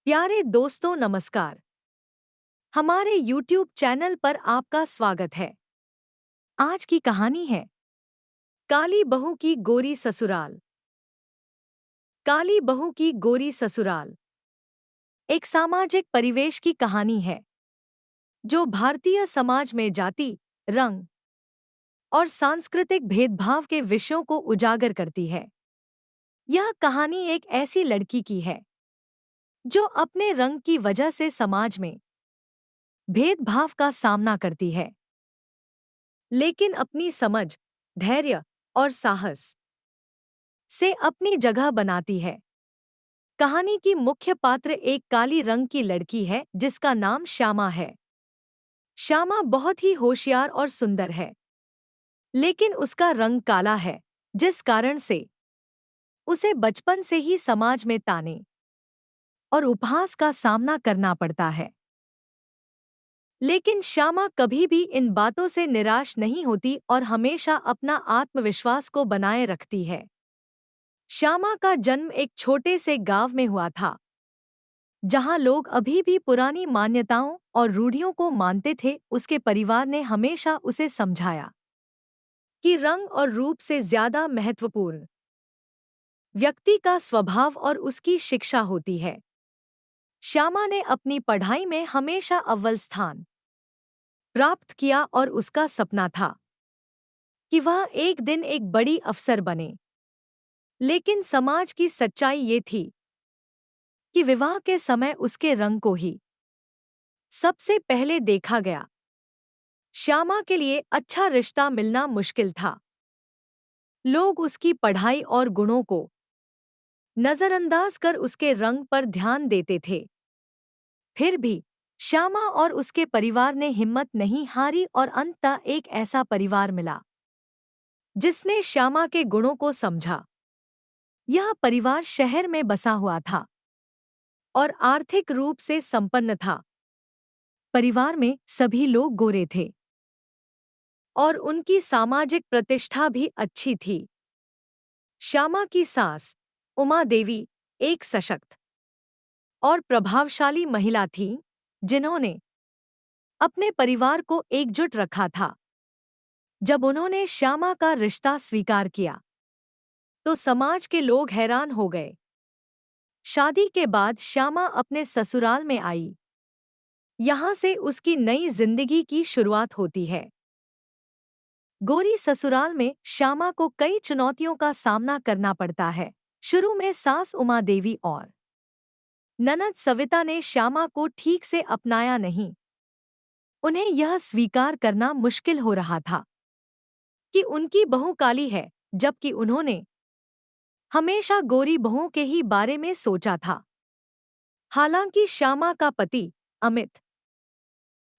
प्यारे दोस्तों नमस्कार। हमारे YouTube चैनल पर आपका स्वागत है। आज की कहानी है काली बहू की गोरी ससुराल। काली बहू की गोरी ससुराल एक सामाजिक परिवेश की कहानी है जो भारतीय समाज में जाति, रंग और सांस्कृतिक भेदभाव के विषयों को उजागर करती है। यह कहानी एक ऐसी लड़की की है जो अपने रंग की वजह से समाज में भेदभाव का सामना करती है, लेकिन अपनी समझ, धैर्य और साहस से अपनी जगह बनाती है। कहानी की मुख्य पात्र एक काली रंग की लड़की है जिसका नाम श्यामा है। श्यामा बहुत ही होशियार और सुंदर है, लेकिन उसका रंग काला है, जिस कारण से उसे बचपन से ही समाज में ताने और उपहास का सामना करना पड़ता है। लेकिन श्यामा कभी भी इन बातों से निराश नहीं होती और हमेशा अपना आत्मविश्वास को बनाए रखती है। श्यामा का जन्म एक छोटे से गांव में हुआ था, जहां लोग अभी भी पुरानी मान्यताओं और रूढ़ियों को मानते थे। उसके परिवार ने हमेशा उसे समझाया कि रंग और रूप से ज्यादा महत्वपूर्ण व्यक्ति का स्वभाव और उसकी शिक्षा होती है। श्यामा ने अपनी पढ़ाई में हमेशा अव्वल स्थान प्राप्त किया और उसका सपना था कि वह एक दिन एक बड़ी अफसर बने। लेकिन समाज की सच्चाई ये थी कि विवाह के समय उसके रंग को ही सबसे पहले देखा गया। श्यामा के लिए अच्छा रिश्ता मिलना मुश्किल था। लोग उसकी पढ़ाई और गुणों को नजरअंदाज कर उसके रंग पर ध्यान देते थे। फिर भी श्यामा और उसके परिवार ने हिम्मत नहीं हारी और अंततः एक ऐसा परिवार मिला जिसने श्यामा के गुणों को समझा। यह परिवार शहर में बसा हुआ था और आर्थिक रूप से संपन्न था। परिवार में सभी लोग गोरे थे और उनकी सामाजिक प्रतिष्ठा भी अच्छी थी। श्यामा की सास उमा देवी एक सशक्त और प्रभावशाली महिला थी, जिन्होंने अपने परिवार को एकजुट रखा था। जब उन्होंने श्यामा का रिश्ता स्वीकार किया तो समाज के लोग हैरान हो गए। शादी के बाद श्यामा अपने ससुराल में आई। यहाँ से उसकी नई जिंदगी की शुरुआत होती है। गोरी ससुराल में श्यामा को कई चुनौतियों का सामना करना पड़ता है। शुरू में सास उमा देवी और ननद सविता ने श्यामा को ठीक से अपनाया नहीं। उन्हें यह स्वीकार करना मुश्किल हो रहा था कि उनकी बहू काली है, जबकि उन्होंने हमेशा गोरी बहुओं के ही बारे में सोचा था। हालांकि श्यामा का पति अमित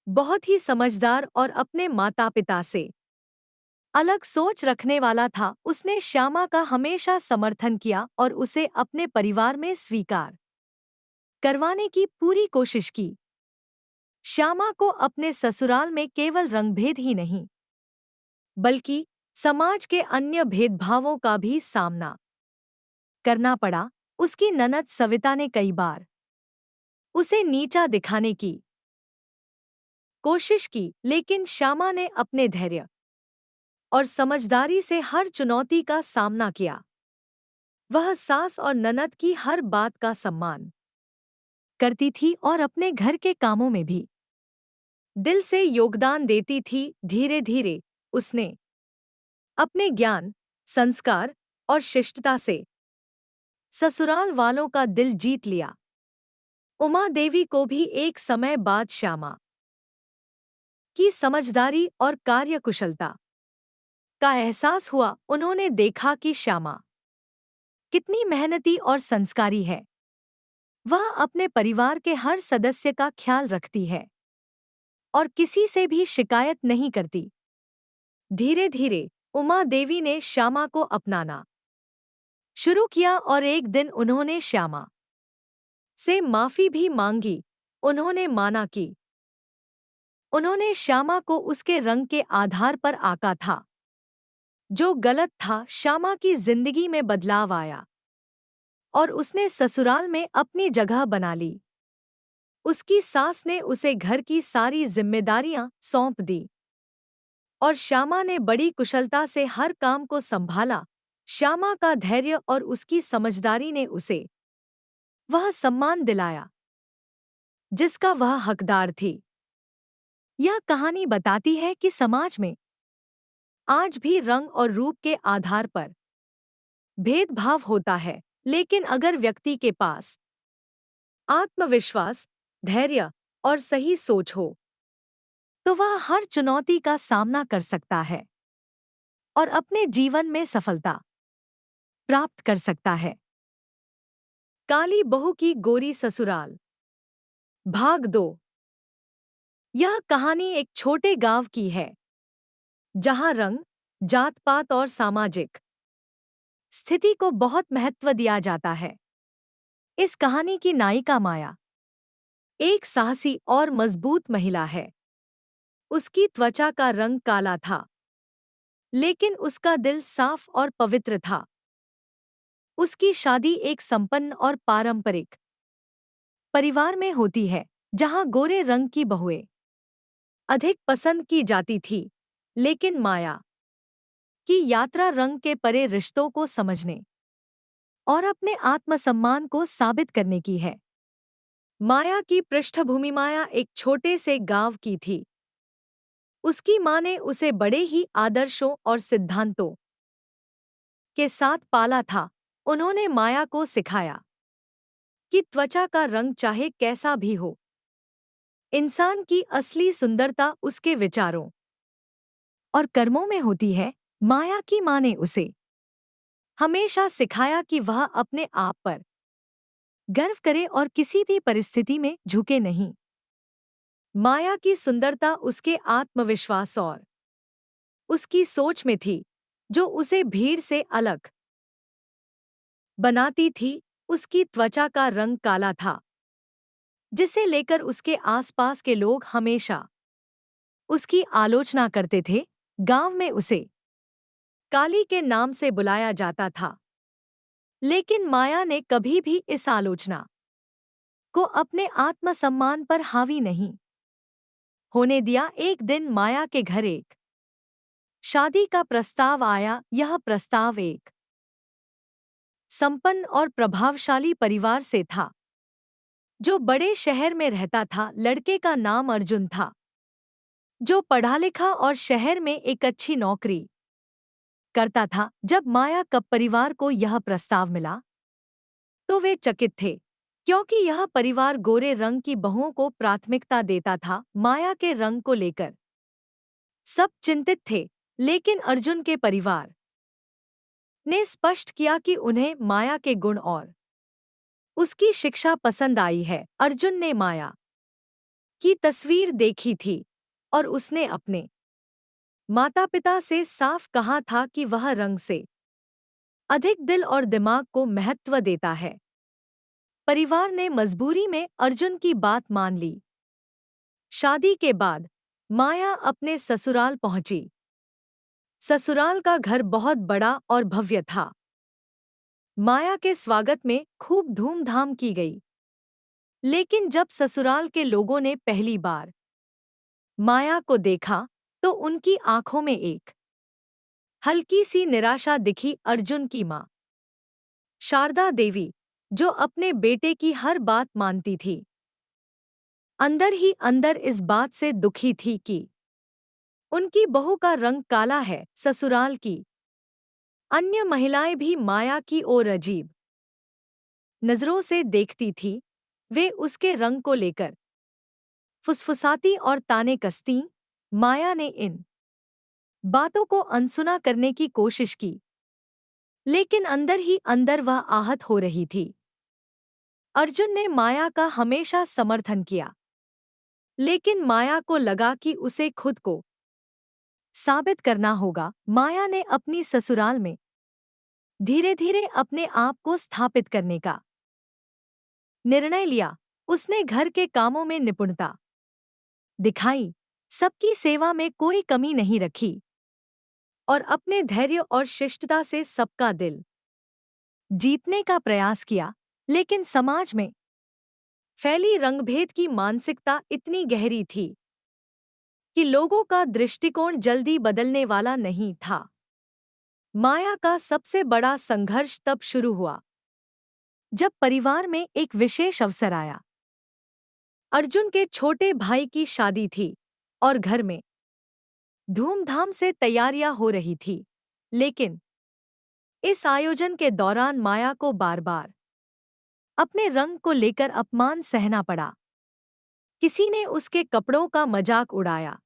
बहुत ही समझदार और अपने माता पिता से अलग सोच रखने वाला था। उसने श्यामा का हमेशा समर्थन किया और उसे अपने परिवार में स्वीकार करवाने की पूरी कोशिश की। श्यामा को अपने ससुराल में केवल रंगभेद ही नहीं, बल्कि समाज के अन्य भेदभावों का भी सामना करना पड़ा। उसकी ननद सविता ने कई बार उसे नीचा दिखाने की कोशिश की, लेकिन श्यामा ने अपने धैर्य और समझदारी से हर चुनौती का सामना किया। वह सास और ननद की हर बात का सम्मान करती थी और अपने घर के कामों में भी दिल से योगदान देती थी। धीरे धीरे उसने अपने ज्ञान, संस्कार और शिष्टता से ससुराल वालों का दिल जीत लिया। उमा देवी को भी एक समय बाद श्यामा की समझदारी और कार्यकुशलता का एहसास हुआ। उन्होंने देखा कि श्यामा कितनी मेहनती और संस्कारी है। वह अपने परिवार के हर सदस्य का ख्याल रखती है और किसी से भी शिकायत नहीं करती। धीरे धीरे उमा देवी ने श्यामा को अपनाना शुरू किया और एक दिन उन्होंने श्यामा से माफी भी मांगी। उन्होंने माना कि उन्होंने श्यामा को उसके रंग के आधार पर आका था, जो गलत था। श्यामा की जिंदगी में बदलाव आया और उसने ससुराल में अपनी जगह बना ली। उसकी सास ने उसे घर की सारी जिम्मेदारियां सौंप दी और श्यामा ने बड़ी कुशलता से हर काम को संभाला। श्यामा का धैर्य और उसकी समझदारी ने उसे वह सम्मान दिलाया जिसका वह हकदार थी। यह कहानी बताती है कि समाज में आज भी रंग और रूप के आधार पर भेदभाव होता है, लेकिन अगर व्यक्ति के पास आत्मविश्वास, धैर्य और सही सोच हो तो वह हर चुनौती का सामना कर सकता है और अपने जीवन में सफलता प्राप्त कर सकता है। काली बहू की गोरी ससुराल भाग 2। यह कहानी एक छोटे गांव की है जहां रंग, जात पात और सामाजिक स्थिति को बहुत महत्व दिया जाता है। इस कहानी की नायिका माया एक साहसी और मजबूत महिला है। उसकी त्वचा का रंग काला था, लेकिन उसका दिल साफ और पवित्र था। उसकी शादी एक संपन्न और पारंपरिक परिवार में होती है, जहां गोरे रंग की बहुएं अधिक पसंद की जाती थी। लेकिन माया की यात्रा रंग के परे रिश्तों को समझने और अपने आत्मसम्मान को साबित करने की है। माया की पृष्ठभूमि माया एक छोटे से गांव की थी। उसकी मां ने उसे बड़े ही आदर्शों और सिद्धांतों के साथ पाला था। उन्होंने माया को सिखाया कि त्वचा का रंग चाहे कैसा भी हो, इंसान की असली सुंदरता उसके विचारों और कर्मों में होती है। माया की मां ने उसे हमेशा सिखाया कि वह अपने आप पर गर्व करे और किसी भी परिस्थिति में झुके नहीं। माया की सुंदरता उसके आत्मविश्वास और उसकी सोच में थी, जो उसे भीड़ से अलग बनाती थी। उसकी त्वचा का रंग काला था, जिसे लेकर उसके आसपास के लोग हमेशा उसकी आलोचना करते थे। गांव में उसे काली के नाम से बुलाया जाता था, लेकिन माया ने कभी भी इस आलोचना को अपने आत्मसम्मान पर हावी नहीं होने दिया। एक दिन माया के घर एक शादी का प्रस्ताव आया। यह प्रस्ताव एक संपन्न और प्रभावशाली परिवार से था, जो बड़े शहर में रहता था। लड़के का नाम अर्जुन था, जो पढ़ा लिखा और शहर में एक अच्छी नौकरी करता था। जब माया का परिवार को यह प्रस्ताव मिला तो वे चकित थे, क्योंकि यह परिवार गोरे रंग की बहुओं को प्राथमिकता देता था। माया के रंग को लेकर सब चिंतित थे, लेकिन अर्जुन के परिवार ने स्पष्ट किया कि उन्हें माया के गुण और उसकी शिक्षा पसंद आई है। अर्जुन ने माया की तस्वीर देखी थी और उसने अपने माता-पिता से साफ कहा था कि वह रंग से अधिक दिल और दिमाग को महत्व देता है। परिवार ने मजबूरी में अर्जुन की बात मान ली। शादी के बाद माया अपने ससुराल पहुंची। ससुराल का घर बहुत बड़ा और भव्य था। माया के स्वागत में खूब धूमधाम की गई, लेकिन जब ससुराल के लोगों ने पहली बार माया को देखा तो उनकी आंखों में एक हल्की सी निराशा दिखी। अर्जुन की मां शारदा देवी, जो अपने बेटे की हर बात मानती थी, अंदर ही अंदर इस बात से दुखी थी कि उनकी बहू का रंग काला है। ससुराल की अन्य महिलाएं भी माया की ओर अजीब नजरों से देखती थी। वे उसके रंग को लेकर फुसफुसाती और ताने कसतीं। माया ने इन बातों को अनसुना करने की कोशिश की, लेकिन अंदर ही अंदर वह आहत हो रही थी। अर्जुन ने माया का हमेशा समर्थन किया, लेकिन माया को लगा कि उसे खुद को साबित करना होगा। माया ने अपनी ससुराल में धीरे-धीरे अपने आप को स्थापित करने का निर्णय लिया। उसने घर के कामों में निपुणता दिखाई, सबकी सेवा में कोई कमी नहीं रखी और अपने धैर्य और शिष्टता से सबका दिल जीतने का प्रयास किया। लेकिन समाज में फैली रंगभेद की मानसिकता इतनी गहरी थी कि लोगों का दृष्टिकोण जल्दी बदलने वाला नहीं था। माया का सबसे बड़ा संघर्ष तब शुरू हुआ जब परिवार में एक विशेष अवसर आया। अर्जुन के छोटे भाई की शादी थी और घर में धूमधाम से तैयारियां हो रही थी, लेकिन इस आयोजन के दौरान माया को बार-बार अपने रंग को लेकर अपमान सहना पड़ा। किसी ने उसके कपड़ों का मजाक उड़ाया,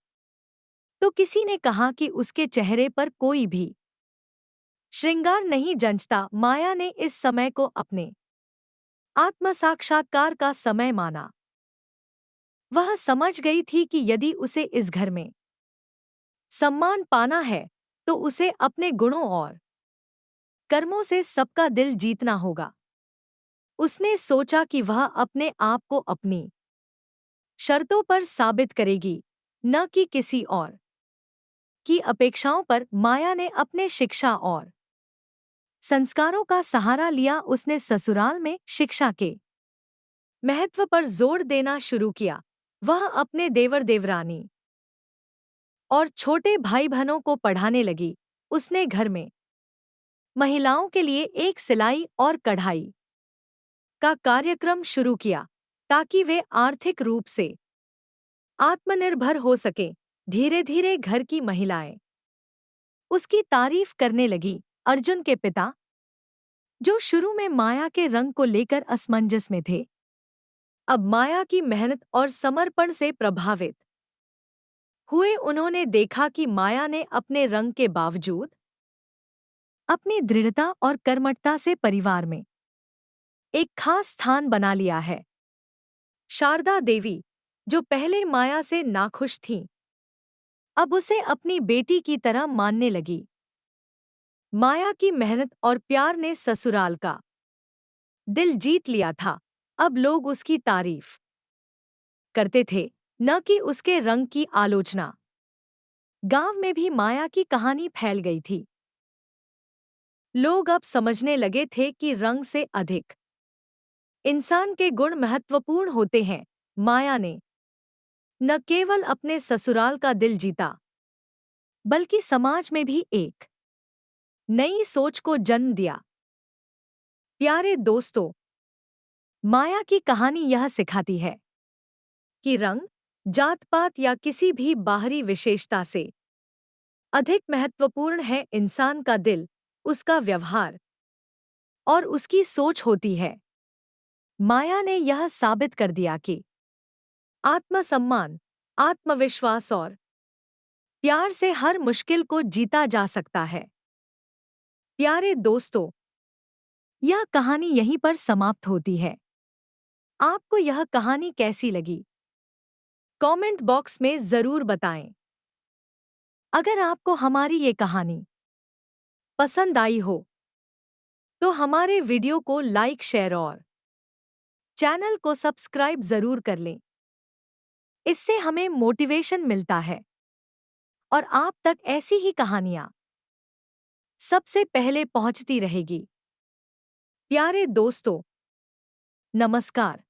तो किसी ने कहा कि उसके चेहरे पर कोई भी श्रृंगार नहीं जंचता। माया ने इस समय को अपने आत्म साक्षात्कार का समय माना। वह समझ गई थी कि यदि उसे इस घर में सम्मान पाना है, तो उसे अपने गुणों और कर्मों से सबका दिल जीतना होगा। उसने सोचा कि वह अपने आप को अपनी शर्तों पर साबित करेगी, न कि किसी और की अपेक्षाओं पर। माया ने अपने शिक्षा और संस्कारों का सहारा लिया। उसने ससुराल में शिक्षा के महत्व पर जोर देना शुरू किया। वह अपने देवर देवरानी और छोटे भाई बहनों को पढ़ाने लगी। उसने घर में महिलाओं के लिए एक सिलाई और कढ़ाई का कार्यक्रम शुरू किया ताकि वे आर्थिक रूप से आत्मनिर्भर हो सकें। धीरे धीरे घर की महिलाएं उसकी तारीफ करने लगी। अर्जुन के पिता, जो शुरू में माया के रंग को लेकर असमंजस में थे, अब माया की मेहनत और समर्पण से प्रभावित हुए। उन्होंने देखा कि माया ने अपने रंग के बावजूद अपनी दृढ़ता और कर्मठता से परिवार में एक खास स्थान बना लिया है। शारदा देवी, जो पहले माया से नाखुश थीं, अब उसे अपनी बेटी की तरह मानने लगी। माया की मेहनत और प्यार ने ससुराल का दिल जीत लिया था। अब लोग उसकी तारीफ करते थे, न कि उसके रंग की आलोचना। गांव में भी माया की कहानी फैल गई थी। लोग अब समझने लगे थे कि रंग से अधिक इंसान के गुण महत्वपूर्ण होते हैं। माया ने न केवल अपने ससुराल का दिल जीता, बल्कि समाज में भी एक नई सोच को जन्म दिया। प्यारे दोस्तों, माया की कहानी यह सिखाती है कि रंग, जात-पात या किसी भी बाहरी विशेषता से अधिक महत्वपूर्ण है इंसान का दिल, उसका व्यवहार और उसकी सोच होती है। माया ने यह साबित कर दिया कि आत्मसम्मान, आत्मविश्वास और प्यार से हर मुश्किल को जीता जा सकता है। प्यारे दोस्तों, यह कहानी यहीं पर समाप्त होती है। आपको यह कहानी कैसी लगी? कमेंट बॉक्स में ज़रूर बताएं। अगर आपको हमारी ये कहानी पसंद आई हो, तो हमारे वीडियो को लाइक, शेयर और चैनल को सब्सक्राइब ज़रूर कर लें। इससे हमें मोटिवेशन मिलता है और आप तक ऐसी ही कहानियाँ सबसे पहले पहुंचती रहेगी। प्यारे दोस्तों, नमस्कार।